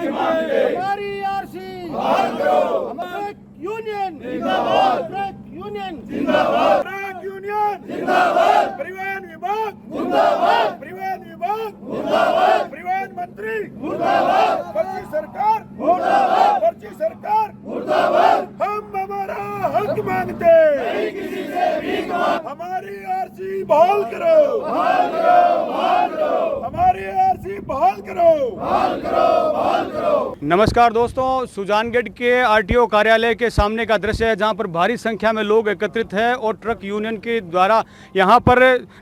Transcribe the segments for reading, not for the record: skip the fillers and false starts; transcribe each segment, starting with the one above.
हमारी आरसी हमारे यूनियन जिंदाबाद, यूनियन जिंदाबाद, यूनियन जिंदाबाद, परिवहन विभाग जिंदाबाद, परिवहन विभाग जिंदाबाद, परिवहन मंत्री मुर्दाबाद, पर्ची सरकार मुर्दाबाद, पर्ची सरकार मुर्दाबाद। हम हमारा हक मांगते नहीं किसी से भीख मांग, हमारी आरसी बहाल करो, बहाल करो, बहाल करो, हमारी आरसी बहाल करो, बहाल करो, बहाल करो। नमस्कार दोस्तों, सुजानगढ़ के आरटीओ कार्यालय के सामने का दृश्य है जहां पर भारी संख्या में लोग एकत्रित हैं और ट्रक यूनियन के द्वारा यहां पर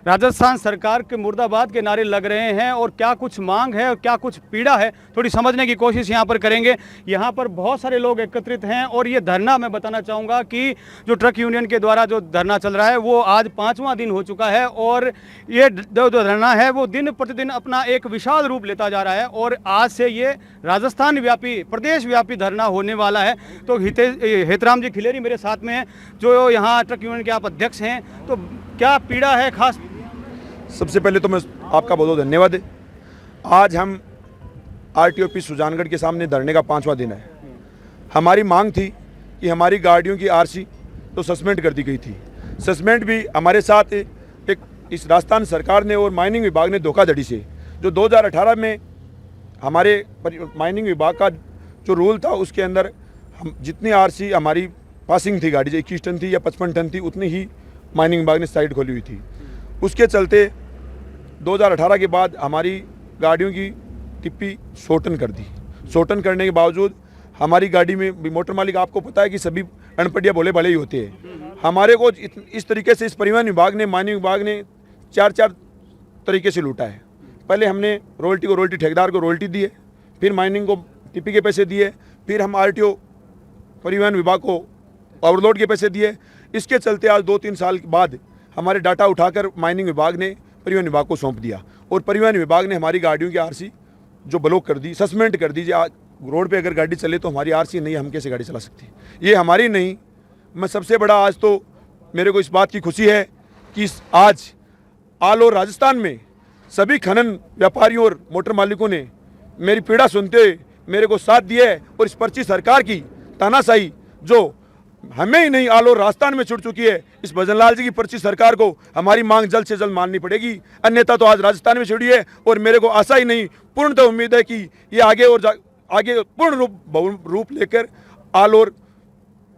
राजस्थान सरकार के मुर्दाबाद के नारे लग रहे हैं और क्या कुछ मांग है और क्या कुछ पीड़ा है थोड़ी समझने की कोशिश यहां पर करेंगे। यहां पर बहुत सारे लोग एकत्रित हैं और ये धरना मैं बताना चाहूँगा कि जो ट्रक यूनियन के द्वारा जो धरना चल रहा है वो आज 5वां दिन हो चुका है और ये जो धरना है वो दिन प्रतिदिन अपना एक विशाल रूप लेता जा रहा है और आज से ये राजस्थान व्यापी, प्रदेश व्यापी धरना होने वाला है। तो हेतराम जी खिलेरी मेरे साथ में हैं जो यहाँ ट्रक यूनियन के आप अध्यक्ष हैं, तो क्या पीड़ा है खास? सबसे पहले तो मैं आपका बहुत बहुत धन्यवाद है। आज हम आरटीओ सुजानगढ़ के सामने धरने का 5वां दिन है। हमारी मांग थी कि हमारी गाड़ियों की आरसी तो सस्पेंड कर दी गई थी। सस्पेंड भी हमारे साथ एक इस राजस्थान सरकार ने और माइनिंग विभाग ने धोखाधड़ी से, जो 2018 में हमारे माइनिंग विभाग का जो रूल था उसके अंदर हम जितनी आरसी हमारी पासिंग थी गाड़ी, जो 21 टन थी या 55 टन थी, उतनी ही माइनिंग विभाग ने साइट खोली हुई थी। उसके चलते 2018 के बाद हमारी गाड़ियों की टिप्पी 100 टन कर दी। 100 टन करने के बावजूद हमारी गाड़ी में मोटर मालिक, आपको पता है कि सभी अनपढ़ भोले भाले ही होते हैं। हमारे को इस तरीके से इस परिवहन विभाग ने, माइनिंग विभाग ने 4 तरीके से लूटा है। पहले हमने रोयल्टी ठेकेदार को रोयल्टी दी है, फिर माइनिंग को टिप्पी के पैसे दिए, फिर हम आरटीओ परिवहन विभाग को ओवरलोड के पैसे दिए। इसके चलते आज 2-3 साल के बाद हमारे डाटा उठाकर माइनिंग विभाग ने परिवहन विभाग को सौंप दिया और परिवहन विभाग ने हमारी गाड़ियों की आरसी जो ब्लॉक कर दी, सस्पेंड कर दी। रोड पे अगर गाड़ी चले तो हमारी आरसी नहीं, हम कैसे गाड़ी चला सकते? ये हमारी नहीं। मैं सबसे बड़ा आज तो मेरे को इस बात की खुशी है कि आज ऑल ओवर राजस्थान में सभी खनन व्यापारियों और मोटर मालिकों ने मेरी पीड़ा सुनते हुए मेरे को साथ दिया है और इस पर्ची सरकार की तानाशाही जो हमें ही नहीं ऑल ओवर राजस्थान में छुट चुकी है, इस भजनलाल जी की पर्ची सरकार को हमारी मांग जल्द से जल्द माननी पड़ेगी। अन्यथा तो आज राजस्थान में छिड़ी है और मेरे को आशा ही नहीं, पूर्णतः उम्मीद है कि ये आगे पूर्ण रूप लेकर ऑल ओवर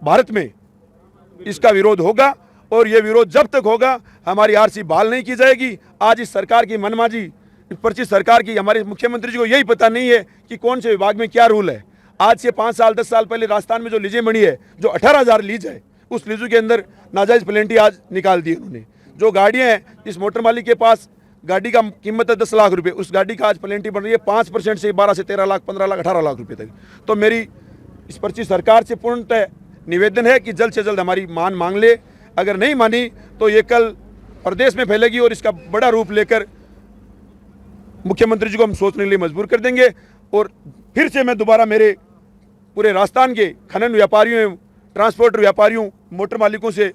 भारत में इसका विरोध होगा और ये विरोध जब तक होगा हमारी आरसी बहाल नहीं की जाएगी। आज इस सरकार की मनमाजी, पर्ची सरकार की, हमारे मुख्यमंत्री जी को यही पता नहीं है कि कौन से विभाग में क्या रूल है। आज से 5 साल 10 साल पहले राजस्थान में जो लीजें बनी है, जो 18,000 लीज है, उस लीजों के अंदर नाजायज प्लेंटी आज निकाल दी उन्होंने। जो गाड़ियाँ हैं, इस मोटर मालिक के पास गाड़ी का कीमत है 10 लाख रुपए, उस गाड़ी का आज प्लेंटी बन रही है 5% से 12 से 13 लाख, 15 लाख, 18 लाख रुपए तक। तो मेरी इस पर्ची सरकार से पूर्णतः निवेदन है कि जल्द से जल्द हमारी मांग ले। अगर नहीं मानी तो ये कल प्रदेश में फैलेगी और इसका बड़ा रूप लेकर मुख्यमंत्री जी को हम सोचने के लिए मजबूर कर देंगे। और फिर से मैं दोबारा मेरे पूरे राजस्थान के खनन व्यापारियों, ट्रांसपोर्टर व्यापारियों, मोटर मालिकों से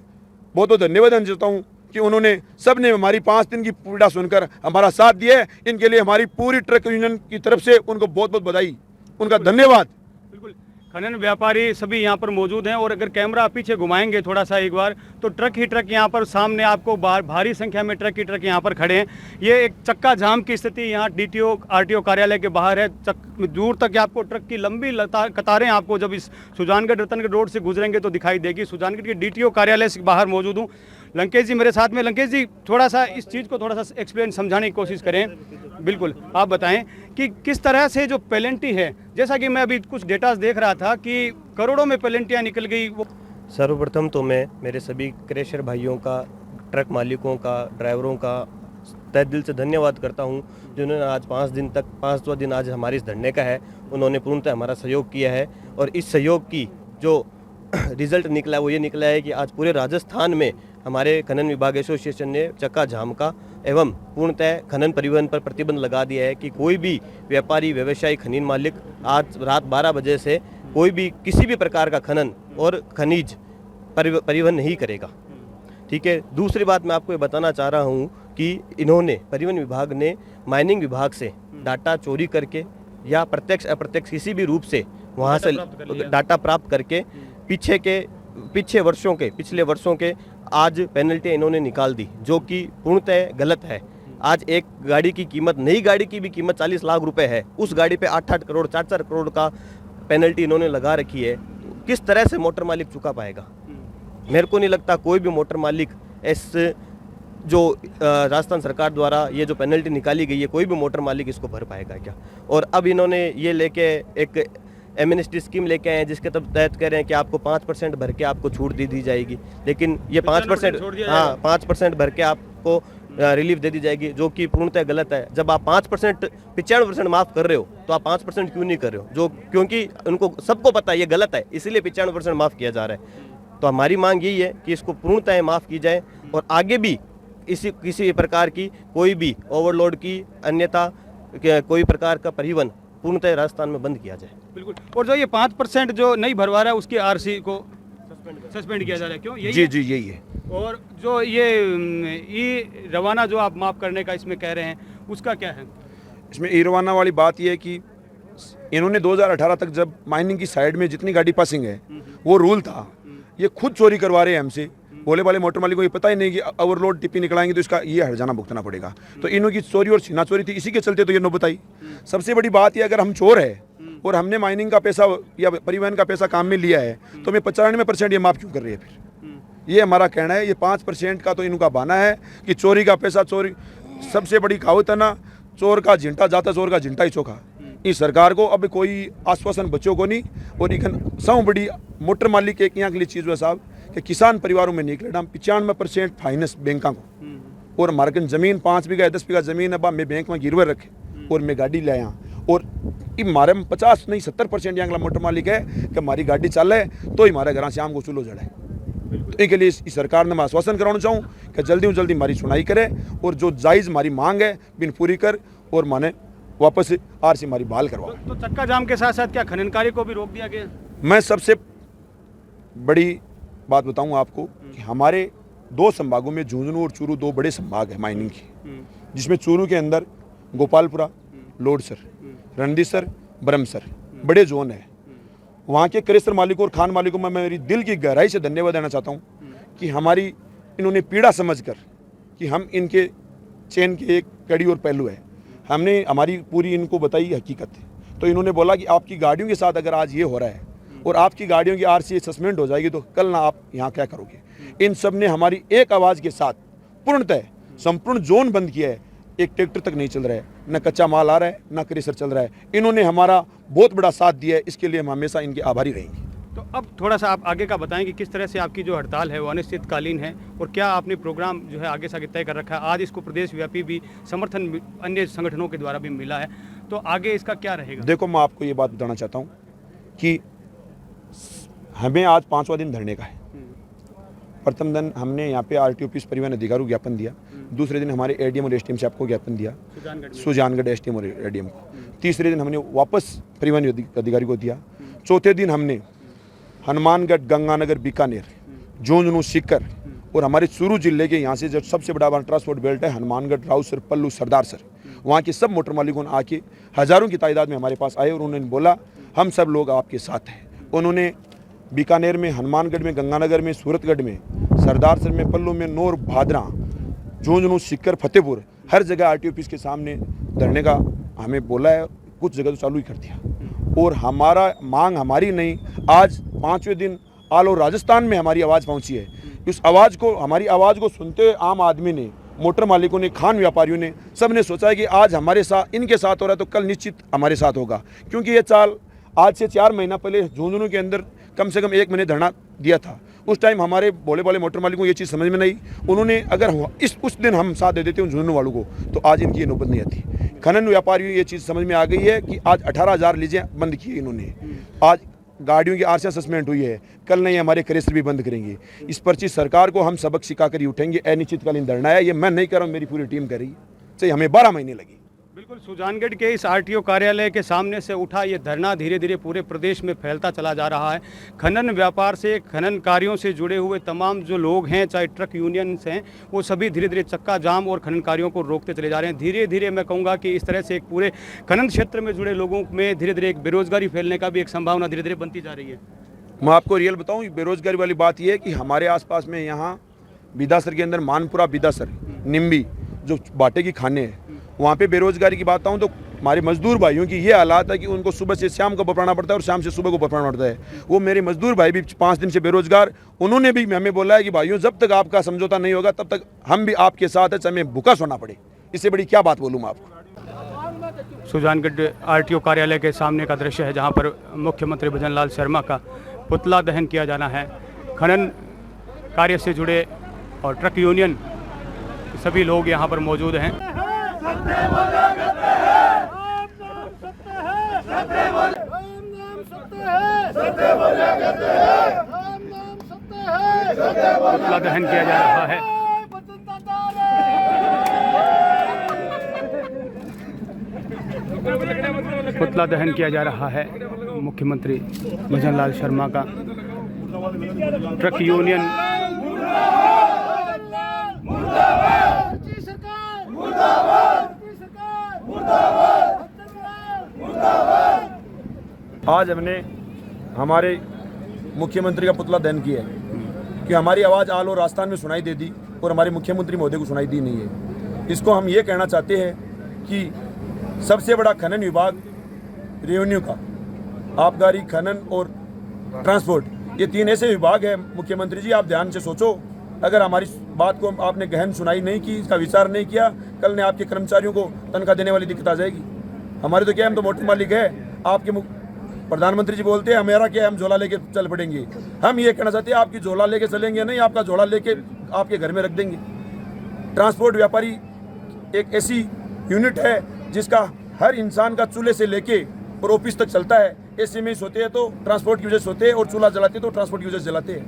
बहुत बहुत धन्यवाद देता हूँ कि उन्होंने सब ने हमारी 5 दिन की पीड़ा सुनकर हमारा साथ दिया है। इनके लिए हमारी पूरी ट्रक यूनियन की तरफ से उनको बहुत बहुत बधाई, उनका धन्यवाद। बिल्कुल, खनन व्यापारी सभी यहाँ पर मौजूद हैं और अगर कैमरा पीछे घुमाएंगे थोड़ा सा एक बार तो ट्रक ही ट्रक यहाँ पर सामने आपको भारी संख्या में ट्रक ही ट्रक यहाँ पर खड़े हैं। ये एक चक्का जाम की स्थिति यहाँ डीटीओ आरटीओ कार्यालय के बाहर है। दूर तक आपको ट्रक की लंबी कतारें आपको जब इस सुजानगढ़ रतनगढ़ रोड से गुजरेंगे तो दिखाई देगी। सुजानगढ़ के डीटीओ कार्यालय से बाहर मौजूद हूँ। लंकेश जी मेरे साथ में। लंकेश जी, थोड़ा सा इस चीज़ को थोड़ा सा एक्सप्लेन, समझाने की कोशिश करें। बिल्कुल, आप बताएं कि किस तरह से जो पेनल्टी है, जैसा कि मैं अभी कुछ डेटास देख रहा था कि करोड़ों में पेनल्टियाँ निकल गई। वो सर्वप्रथम तो मैं मेरे सभी क्रैशर भाइयों का, ट्रक मालिकों का, ड्राइवरों का तहे दिल से धन्यवाद करता हूं, जिन्होंने आज 5 दिन तक, 5वां दिन आज हमारे इस धरने का है, उन्होंने पूर्णतः हमारा सहयोग किया है। और इस सहयोग की जो रिजल्ट निकला है वो ये निकला है कि आज पूरे राजस्थान में हमारे खनन विभाग एसोसिएशन ने चक्का जाम का एवं पूर्णतः खनन परिवहन पर प्रतिबंध लगा दिया है कि कोई भी व्यापारी, व्यवसायी, खनन मालिक आज रात 12 बजे से कोई भी किसी भी प्रकार का खनन और खनिज परिवहन नहीं करेगा। ठीक है। दूसरी बात मैं आपको ये बताना चाह रहा हूँ कि इन्होंने, परिवहन विभाग ने माइनिंग विभाग से डाटा चोरी करके या प्रत्यक्ष अप्रत्यक्ष किसी भी रूप से वहाँ से डाटा प्राप्त कर लिया। डाटा प्राप्त करके पिछले वर्षों के आज पेनल्टी इन्होंने निकाल दी, जो कि पूर्णतः गलत है। आज एक गाड़ी की कीमत, नई गाड़ी की भी कीमत 40 लाख रुपए है, उस गाड़ी पे 8-8 करोड़ 4-4 करोड़ का पेनल्टी इन्होंने लगा रखी है। किस तरह से मोटर मालिक चुका पाएगा? मेरे को नहीं लगता कोई भी मोटर मालिक इस जो राजस्थान सरकार द्वारा ये जो पेनल्टी निकाली गई है, कोई भी मोटर मालिक इसको भर पाएगा क्या? और अब इन्होंने ये लेके एक एमएनएसटी स्कीम लेके आए हैं, जिसके तहत कह रहे हैं कि आपको 5% भर के आपको छूट दी जाएगी। लेकिन ये 5% 5% भर के आपको रिलीफ दे दी जाएगी, जो कि पूर्णतः गलत है। जब आप 5% 95% माफ़ कर रहे हो तो आप 5% क्यों नहीं कर रहे हो? जो क्योंकि उनको सबको पता है ये गलत है, इसीलिए 95% माफ़ किया जा रहा है। तो हमारी मांग यही है कि इसको पूर्णतः माफ़ की जाए और आगे भी किसी प्रकार की कोई भी ओवरलोड की अन्यथा कोई प्रकार का परिवहन पूर्णतः राजस्थान में बंद किया जाए। बिल्कुल। और जो ये 5% जो नहीं भरवा रहा है उसकी आरसी को सस्पेंड किया जा रहा है, क्यों? जी जी यही है। और जो ये ई रवाना जो आप माफ़ करने का इसमें कह रहे हैं, उसका क्या है? इसमें ई रवाना वाली बात यह है कि इन्होंने 2018 तक जब माइनिंग की साइड में जितनी गाड़ी पासिंग है वो रूल था, ये खुद चोरी करवा रहे हैं हमसे। भोले वाले मोटर मालिक को ये पता ही नहीं कि ओवरलोड टिप्पी निकलाएंगे तो इसका ये हर्जाना भुगतना पड़ेगा। तो इन्हों की चोरी और छीना चोरी थी, इसी के चलते तो ये नौबत आई। सबसे बड़ी बात ये, अगर हम चोर है और हमने माइनिंग का पैसा या परिवहन का पैसा काम में लिया है तो हमें 95% ये माफ़ क्यों कर रही है? फिर ये हमारा कहना है। ये 5% का तो इनका बहाना है कि चोरी का पैसा चोरी। सबसे बड़ी कहावत है ना, चोर का झिंटा जाता, चोर का झिंटा ही चोखा। इस सरकार को अब कोई आश्वासन बच्चों को नहीं। और इखन सौ बड़ी मोटर मालिक एक यहाँ के लिए चीज़ हुआ साहब कि किसान परिवारों में निकले हम 95% फाइनेंस बैंकों को। और हमारे कन जमीन 5 बीघा 10 बीघा जमीन है, मैं बैंक में गिरवे रखे और मैं गाड़ी ले आया। और हमारे में 50 नहीं 70% यहाँ मोटर मालिक है कि हमारी गाड़ी चले तो हमारे घर से आम को चूल्हो जड़े। तो इनके लिए इस सरकार ने मैं आश्वासन कराना चाहूँ कि जल्दी से जल्दी हमारी सुनाई करे और जो जायज़ हमारी मांग है बिन पूरी कर और माने वापस आरसी हमारी बहाल करवा। तो चक्का जाम के साथ साथ क्या खननकारी को भी रोक दिया गया? मैं सबसे बड़ी बात बताऊं आपको कि हमारे 2 संभागों में झुंझुनू और चूरू 2 बड़े संभाग है माइनिंग के, जिसमें चूरू के अंदर गोपालपुरा, लोडसर, रणदीसर, ब्रह्मसर बड़े जोन है। वहाँ के क्रेशर मालिकों और खान मालिकों में मेरी दिल की गहराई से धन्यवाद देना चाहता हूँ कि हमारी इन्होंने पीड़ा समझकर कि हम इनके चैन के एक कड़ी और पहलू है, हमने हमारी पूरी इनको बताई हकीकत है। तो इन्होंने बोला कि आपकी गाड़ियों के साथ अगर आज ये हो रहा है और आपकी गाड़ियों की आरसी सस्पेंड हो जाएगी तो कल ना आप यहाँ क्या करोगे। इन सब ने हमारी एक आवाज़ के साथ पूर्णतः संपूर्ण जोन बंद किया है। एक ट्रैक्टर तक नहीं चल रहा है, न कच्चा माल आ रहा है, न क्रेशर चल रहा है। इन्होंने हमारा बहुत बड़ा साथ दिया है, इसके लिए हम हमेशा इनके आभारी रहेंगे। तो अब थोड़ा सा आप आगे का बताएं कि किस तरह से आपकी जो हड़ताल है वो अनिश्चितकालीन है और क्या आपने प्रोग्राम जो है आगे से आगे तय कर रखा है? आज इसको प्रदेश व्यापी भी समर्थन अन्य संगठनों के द्वारा भी मिला है, तो आगे इसका क्या रहेगा? देखो, मैं आपको ये बात बताना चाहता हूँ कि हमें आज 5वां दिन धरने का है। प्रथम दिन हमने यहाँ पे आरटीओ ऑफिस परिवहन अधिकारी को ज्ञापन दिया, दूसरे दिन हमारे एडीएम और एसडीएम साहब को ज्ञापन दिया, सुजानगढ़ एसडीएम और एडीएम को, तीसरे दिन हमने वापस परिवहन अधिकारी को दिया, चौथे दिन हमने हनुमानगढ़, गंगानगर, बीकानेर, झुंझुनू, सीकर और हमारे चूरू जिले के यहाँ से जो सबसे बड़ा हमारा ट्रांसपोर्ट बेल्ट है हनुमानगढ़, राउसर, पल्लू, सरदार, वहाँ के सब मोटर मालिकों ने आके हज़ारों की तादाद में हमारे पास आए और उन्होंने बोला हम सब लोग आपके साथ हैं। उन्होंने बीकानेर में, हनुमानगढ़ में, गंगानगर में, सूरतगढ़ में, सरदार में, पल्लू में, नौर, भादरा, झुंझुनू, सीकर, फतेहपुर हर जगह आरटीओ ऑफिस के सामने धरने का हमें बोला है। कुछ जगह तो चालू ही कर दिया और हमारा मांग हमारी नहीं, आज 5वें दिन ऑल ओवर राजस्थान में हमारी आवाज़ पहुंची है। उस आवाज़ को, हमारी आवाज़ को सुनते आम आदमी ने, मोटर मालिकों ने, खान व्यापारियों ने, सब ने सोचा है कि आज हमारे साथ, इनके साथ हो रहा है तो कल निश्चित हमारे साथ होगा। क्योंकि ये चाल आज से 4 महीना पहले झुंझुनू के अंदर कम से कम 1 महीने धरना दिया था। उस टाइम हमारे भोले वाले मोटर मालिकों को ये चीज़ समझ में नहीं, उन्होंने अगर उस दिन हम साथ दे देते हैं झुंझुनू वालों को तो आज इनकी ये नौबत नहीं आती। खनन व्यापारियों ये चीज़ समझ में आ गई है कि आज 18,000 लीजें बंद की इन्होंने, आज गाड़ियों की आरसी सस्पेंड हुई है, कल नहीं हमारे क्रेशर भी बंद करेंगे। इस पर चीज सरकार को हम सबक सिखा कर ही उठेंगे। अनिश्चितकालीन धरना है, ये मैं नहीं कर रहा हूँ, मेरी पूरी टीम कर रही है, चाहे हमें 12 महीने लगी। बिल्कुल, सुजानगढ़ के इस आरटीओ कार्यालय के सामने से उठा ये धरना धीरे धीरे पूरे प्रदेश में फैलता चला जा रहा है। खनन व्यापार से, खनन कार्यों से जुड़े हुए तमाम जो लोग हैं, चाहे ट्रक यूनियंस हैं, वो सभी धीरे धीरे चक्का जाम और खनन कार्यों को रोकते चले जा रहे हैं। धीरे धीरे मैं कहूँगा कि इस तरह से एक पूरे खनन क्षेत्र में जुड़े लोगों में धीरे धीरे एक बेरोजगारी फैलने का भी एक संभावना धीरे धीरे बनती जा रही है। मैं आपको रियल बताऊँ, बेरोजगारी वाली बात यह है कि हमारे आसपास में यहाँ बिदासर के अंदर मानपुरा, बिदासर, निम्बी जो बाटे की खाने हैं, वहाँ पे बेरोजगारी की बात आऊँ तो हमारे मजदूर भाइयों की ये हालात है कि उनको सुबह से शाम को बपराना पड़ता है और शाम से सुबह को बपराना पड़ता है। वो मेरे मजदूर भाई भी 5 दिन से बेरोजगार, उन्होंने भी हमें बोला है कि भाइयों जब तक आपका समझौता नहीं होगा तब तक हम भी आपके साथ है, चाहे हमें भूखा सोना पड़े। इससे बड़ी क्या बात बोलूँ मैं आपको। सुजानगढ़ आरटीओ कार्यालय के सामने का दृश्य है, जहाँ पर मुख्यमंत्री भजनलाल शर्मा का पुतला दहन किया जाना है। खनन कार्य से जुड़े और ट्रक यूनियन सभी लोग यहाँ पर मौजूद हैं। पुतला दहन किया जा रहा है। पुतला दहन किया जा रहा है मुख्यमंत्री भजनलाल शर्मा का। ट्रक यूनियन आज हमने हमारे मुख्यमंत्री का पुतला दहन किया है कि हमारी आवाज़ आल और राजस्थान में सुनाई दे दी और हमारे मुख्यमंत्री महोदय को सुनाई दी नहीं है। इसको हम ये कहना चाहते हैं कि सबसे बड़ा खनन विभाग रेवेन्यू का, आबकारी, खनन और ट्रांसपोर्ट, ये 3 ऐसे विभाग है। मुख्यमंत्री जी आप ध्यान से सोचो, अगर हमारी बात को आपने गहन सुनाई नहीं की, इसका विचार नहीं किया, कल ने आपके कर्मचारियों को तनख्वाह देने वाली दिक्कत आ जाएगी। हमारे तो क्या, हम तो मोटर मालिक है, आपके प्रधानमंत्री जी बोलते हैं हमारा क्या, हम झोला लेके चल पड़ेंगे। हम ये कहना चाहते हैं आपकी झोला लेके चलेंगे नहीं, आपका झोला लेके आपके घर में रख देंगे। ट्रांसपोर्ट व्यापारी एक ऐसी यूनिट है जिसका हर इंसान का चूल्हे से लेके और ऑफिस तक चलता है। ऐसे में सोते हैं तो ट्रांसपोर्ट की वजह से होते हैं और चूल्हा जलाते तो ट्रांसपोर्ट की वजह से जलाते हैं।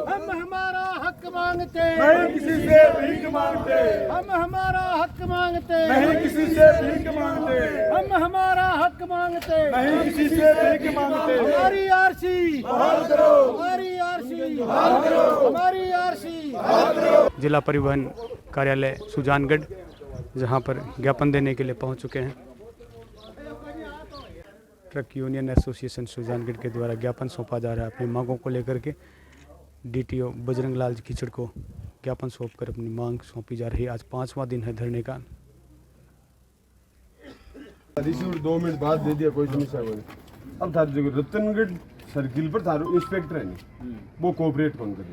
हम हमारा हक मांगते नहीं, किसी से भीख मांगते। हम हमारा हक मांगते नहीं, किसी से भीख मांगते। हम हमारा हक मांगते नहीं, किसी से भीख मांगते। हमारी आरसी बहाल करो, हमारी आरसी बहाल करो, हमारी आरसी बहाल करो। जिला परिवहन कार्यालय सुजानगढ़, जहां पर ज्ञापन देने के लिए पहुंच चुके हैं। ट्रक यूनियन एसोसिएशन सुजानगढ़ के द्वारा ज्ञापन सौंपा जा रहा है अपनी मांगों को लेकर के। डीटीओ बजरंग लाल खिचड़ को ज्ञापन सौंपकर अपनी मांग सौंपी जा रही है। आज 5वां दिन है धरने का। 2 मिनट बाद दे दिया, कोई समस्या नहीं। अब थारी जगह रतनगढ़ सर्किल पर थारो इंस्पेक्टर है नहीं, वो कोऑपरेट कौन कर,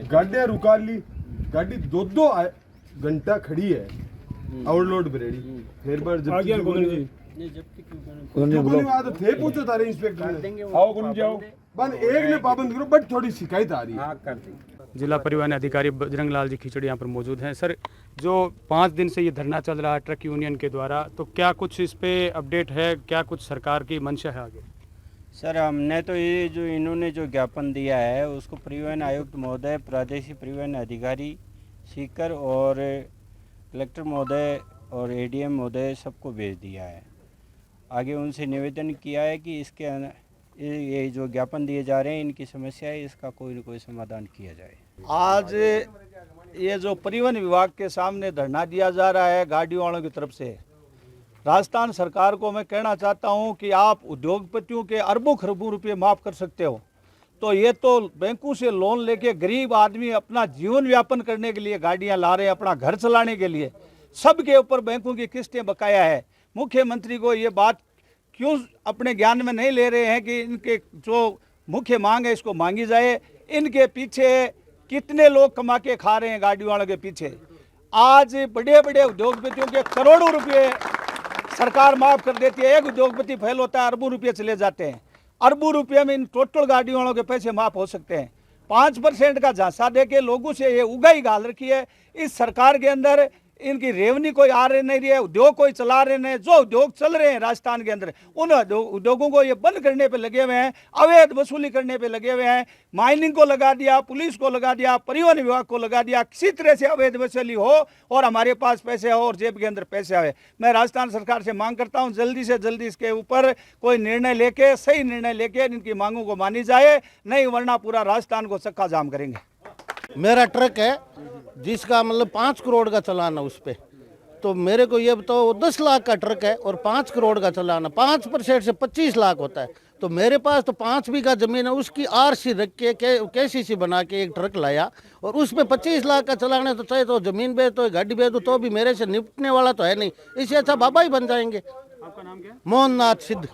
गाड़ियां रुका ली, गाड़ी 2-2 घंटा खड़ी है, ओवरलोड बरेड़ी। फिर बार जब थे पूछो तारे इंस्पेक्टर आओ कौन जाओ, बस एक ने पाबंद करो, बट थोड़ी शिकायत आ रही है। जिला परिवहन अधिकारी बजरंग लाल जी खिचड़ यहाँ पर मौजूद हैं। सर, जो 5 दिन से ये धरना चल रहा है ट्रक यूनियन के द्वारा, तो क्या कुछ इस पे अपडेट है, क्या कुछ सरकार की मंशा है आगे? सर, हमने तो ये जो इन्होंने जो ज्ञापन दिया है उसको परिवहन आयुक्त महोदय, प्रादेशिक परिवहन अधिकारी, सीकर और कलेक्टर महोदय और एडीएम महोदय सबको भेज दिया है। आगे उनसे निवेदन किया है कि इसके ये जो ज्ञापन दिए जा रहे हैं, इनकी समस्या है, इसका कोई न कोई समाधान किया जाए। आज ये जो परिवहन विभाग के सामने धरना दिया जा रहा है गाड़ियों वालों की तरफ से, राजस्थान सरकार को मैं कहना चाहता हूं कि आप उद्योगपतियों के अरबों खरबों रुपये माफ़ कर सकते हो, तो ये तो बैंकों से लोन लेके गरीब आदमी अपना जीवन व्यापन करने के लिए गाड़ियां ला रहे हैं, अपना घर चलाने के लिए, सबके ऊपर बैंकों की किस्तें बकाया है। मुख्यमंत्री को ये बात क्यों अपने ज्ञान में नहीं ले रहे हैं कि इनके जो मुख्य मांग है इसको मांगी जाए। इनके पीछे कितने लोग कमा के खा रहे हैं गाड़ियों वालों के पीछे। आज बड़े बड़े उद्योगपतियों के करोड़ों रुपये सरकार माफ़ कर देती है। एक उद्योगपति फेल होता है, अरबों रुपये चले जाते हैं। अरबों रुपये में इन टोटल गाड़ियों वालों के पैसे माफ़ हो सकते हैं। 5% का झांसा दे के लोगों से ये उगाई गाल रखी है। इस सरकार के अंदर इनकी रेवन्यू कोई आ रहे नहीं रही है, उद्योग कोई चला रहे नहीं। जो उद्योग चल रहे हैं राजस्थान के अंदर, उन उद्योगों को ये बंद करने पे लगे हुए हैं, अवैध वसूली करने पे लगे हुए हैं। माइनिंग को लगा दिया, पुलिस को लगा दिया, परिवहन विभाग को लगा दिया, किसी तरह से अवैध वसूली हो और हमारे पास पैसे हो और जेब के अंदर पैसे आवे। मैं राजस्थान सरकार से मांग करता हूं जल्दी से जल्दी इसके ऊपर कोई निर्णय लेके, सही निर्णय लेके इनकी मांगों को मानी जाए, नहीं वरना पूरा राजस्थान को चक्का जाम करेंगे। मेरा ट्रक है जिसका मतलब 5 करोड़ का चालान है उस पर, तो मेरे को ये बताओ 10 लाख का ट्रक है और 5 करोड़ का चालान है, 5% से 25 लाख होता है। तो मेरे पास तो 5 बीघा जमीन है, उसकी आरसी रख के केसीसी बना के एक ट्रक लाया और उस पर 25 लाख का चालान है। तो चाहे तो जमीन बेच दो, गाड़ी बेच दो, तो भी मेरे से निपटने वाला तो है नहीं। इससे अच्छा बाबा ही बन जाएंगे। आपका नाम क्या है? मोहन नाथ सिद्ध।